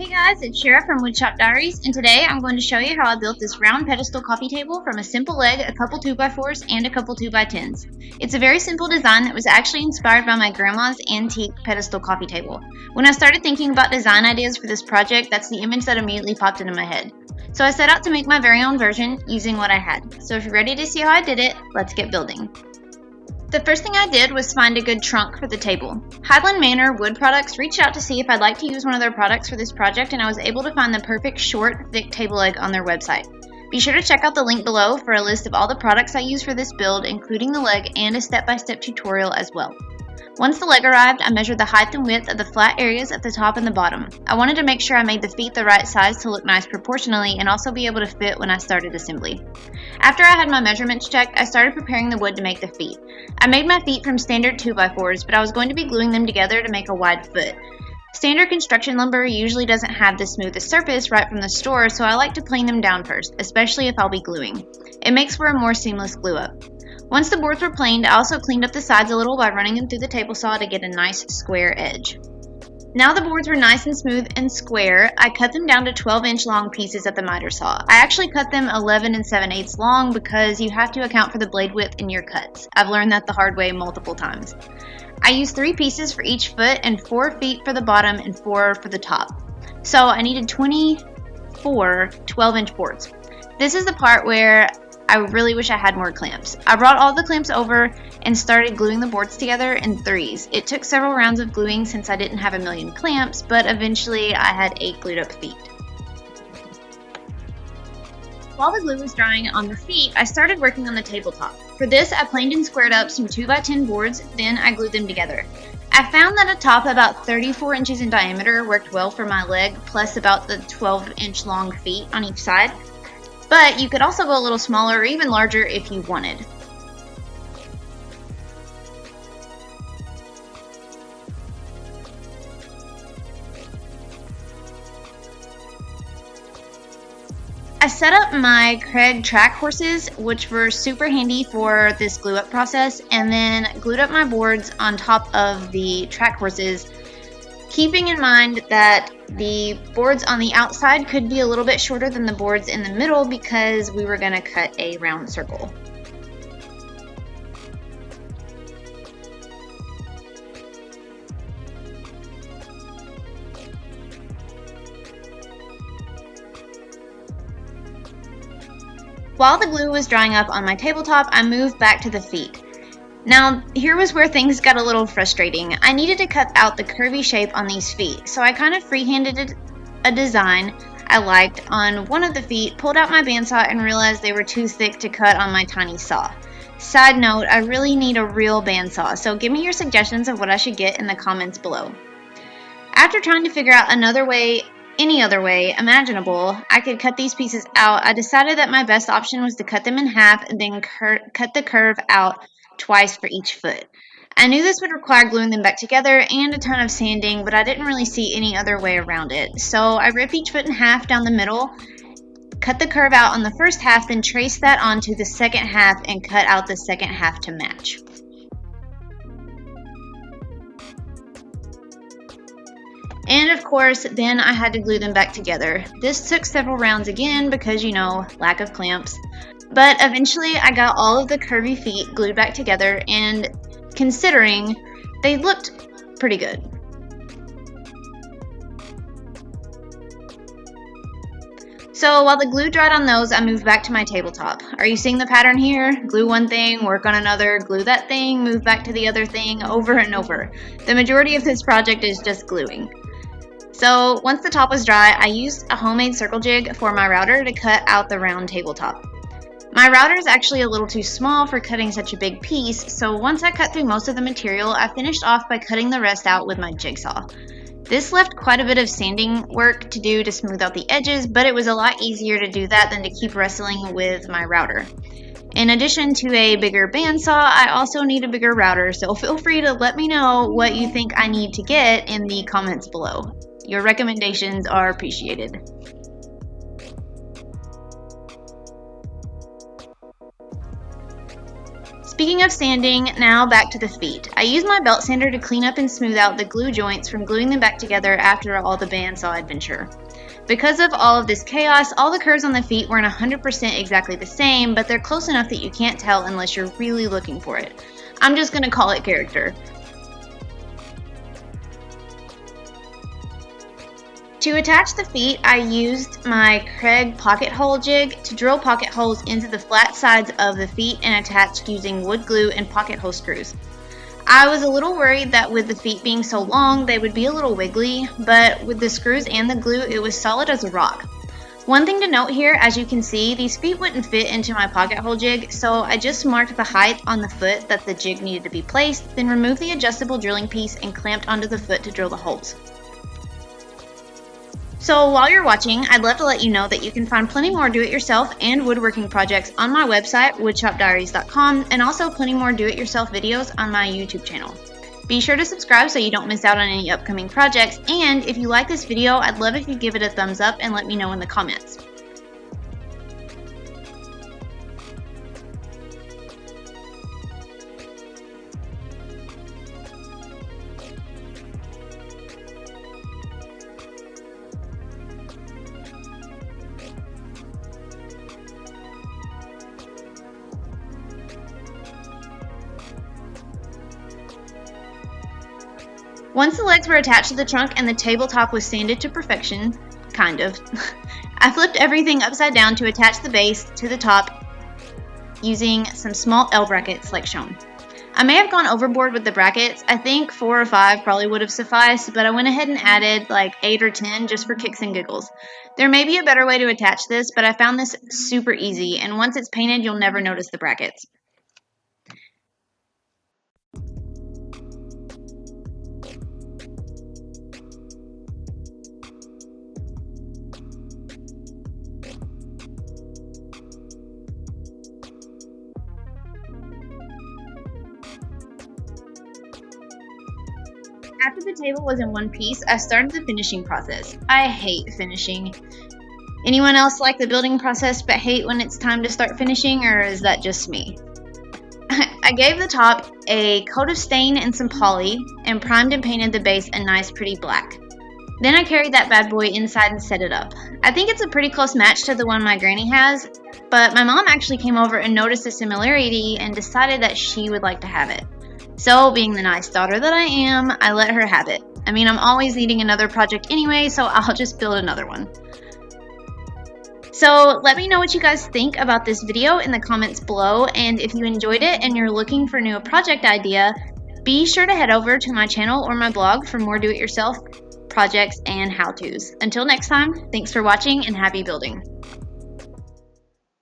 Hey guys, it's Shara from Woodshop Diaries, and today I'm going to show you how I built this round pedestal coffee table from a simple leg, a couple 2x4s, and a couple 2x10s. It's a very simple design that was actually inspired by my grandma's antique pedestal coffee table. When I started thinking about design ideas for this project, that's the image that immediately popped into my head. So I set out to make my very own version using what I had. So if you're ready to see how I did it, let's get building. The first thing I did was find a good trunk for the table. Highland Manor Wood Products reached out to see if I'd like to use one of their products for this project, and I was able to find the perfect short, thick table leg on their website. Be sure to check out the link below for a list of all the products I use for this build, including the leg and a step-by-step tutorial as well. Once the leg arrived, I measured the height and width of the flat areas at the top and the bottom. I wanted to make sure I made the feet the right size to look nice proportionally and also be able to fit when I started assembly. After I had my measurements checked, I started preparing the wood to make the feet. I made my feet from standard 2x4s, but I was going to be gluing them together to make a wide foot. Standard construction lumber usually doesn't have the smoothest surface right from the store, so I like to plane them down first, especially if I'll be gluing. It makes for a more seamless glue up. Once the boards were planed, I also cleaned up the sides a little by running them through the table saw to get a nice square edge. Now the boards were nice and smooth and square, I cut them down to 12-inch long pieces at the miter saw. I actually cut them 11 7/8 long because you have to account for the blade width in your cuts. I've learned that the hard way multiple times. I used 3 pieces for each foot and 4 feet for the bottom and 4 for the top. So I needed 24 12-inch boards. This is the part where I really wish I had more clamps. I brought all the clamps over and started gluing the boards together in 3s. It took several rounds of gluing since I didn't have a million clamps, but eventually I had 8 glued up feet. While the glue was drying on the feet, I started working on the tabletop. For this, I planed and squared up some 2x10 boards, then I glued them together. I found that a top about 34 inches in diameter worked well for my leg, plus about the 12-inch long feet on each side. But you could also go a little smaller or even larger if you wanted. I set up my Craig track horses, which were super handy for this glue up process, and then glued up my boards on top of the track horses, keeping in mind that the boards on the outside could be a little bit shorter than the boards in the middle because we were going to cut a round circle. While the glue was drying up on my tabletop, I moved back to the feet. Now, here was where things got a little frustrating. I needed to cut out the curvy shape on these feet, so I kind of freehanded a design I liked on one of the feet, pulled out my bandsaw, and realized they were too thick to cut on my tiny saw. Side note, I really need a real bandsaw, so give me your suggestions of what I should get in the comments below. After trying to figure out any other way imaginable I could cut these pieces out, I decided that my best option was to cut them in half and then cut the curve out twice for each foot. I knew this would require gluing them back together and a ton of sanding, but I didn't really see any other way around it. So I ripped each foot in half down the middle, cut the curve out on the first half, then traced that onto the second half and cut out the second half to match. And of course, then I had to glue them back together. This took several rounds again because, lack of clamps. But eventually I got all of the curvy feet glued back together, and considering, they looked pretty good. So while the glue dried on those, I moved back to my tabletop. Are you seeing the pattern here? Glue one thing, work on another, glue that thing, move back to the other thing, over and over. The majority of this project is just gluing. So once the top was dry, I used a homemade circle jig for my router to cut out the round tabletop. My router is actually a little too small for cutting such a big piece, so once I cut through most of the material, I finished off by cutting the rest out with my jigsaw. This left quite a bit of sanding work to do to smooth out the edges, but it was a lot easier to do that than to keep wrestling with my router. In addition to a bigger bandsaw, I also need a bigger router, so feel free to let me know what you think I need to get in the comments below. Your recommendations are appreciated. Speaking of sanding, now back to the feet. I used my belt sander to clean up and smooth out the glue joints from gluing them back together after all the bandsaw adventure. Because of all of this chaos, all the curves on the feet weren't 100% exactly the same, but they're close enough that you can't tell unless you're really looking for it. I'm just going to call it character. To attach the feet, I used my Craig pocket hole jig to drill pocket holes into the flat sides of the feet and attach using wood glue and pocket hole screws. I was a little worried that with the feet being so long, they would be a little wiggly, but with the screws and the glue, it was solid as a rock. One thing to note here, as you can see, these feet wouldn't fit into my pocket hole jig, so I just marked the height on the foot that the jig needed to be placed, then removed the adjustable drilling piece and clamped onto the foot to drill the holes. So while you're watching, I'd love to let you know that you can find plenty more do-it-yourself and woodworking projects on my website, woodshopdiaries.com, and also plenty more do-it-yourself videos on my YouTube channel. Be sure to subscribe so you don't miss out on any upcoming projects, and if you like this video, I'd love if you give it a thumbs up and let me know in the comments. Once the legs were attached to the trunk and the tabletop was sanded to perfection, kind of, I flipped everything upside down to attach the base to the top using some small L brackets like shown. I may have gone overboard with the brackets. I think 4 or 5 probably would have sufficed, but I went ahead and added like 8 or 10 just for kicks and giggles. There may be a better way to attach this, but I found this super easy, and once it's painted, you'll never notice the brackets. After the table was in one piece, I started the finishing process. I hate finishing. Anyone else like the building process but hate when it's time to start finishing, or is that just me? I gave the top a coat of stain and some poly and primed and painted the base a nice pretty black. Then I carried that bad boy inside and set it up. I think it's a pretty close match to the one my granny has, but my mom actually came over and noticed the similarity and decided that she would like to have it. So, being the nice daughter that I am, I let her have it. I mean, I'm always needing another project anyway, so I'll just build another one. So, let me know what you guys think about this video in the comments below, and if you enjoyed it and you're looking for a new project idea, be sure to head over to my channel or my blog for more do-it-yourself projects and how-tos. Until next time, thanks for watching and happy building.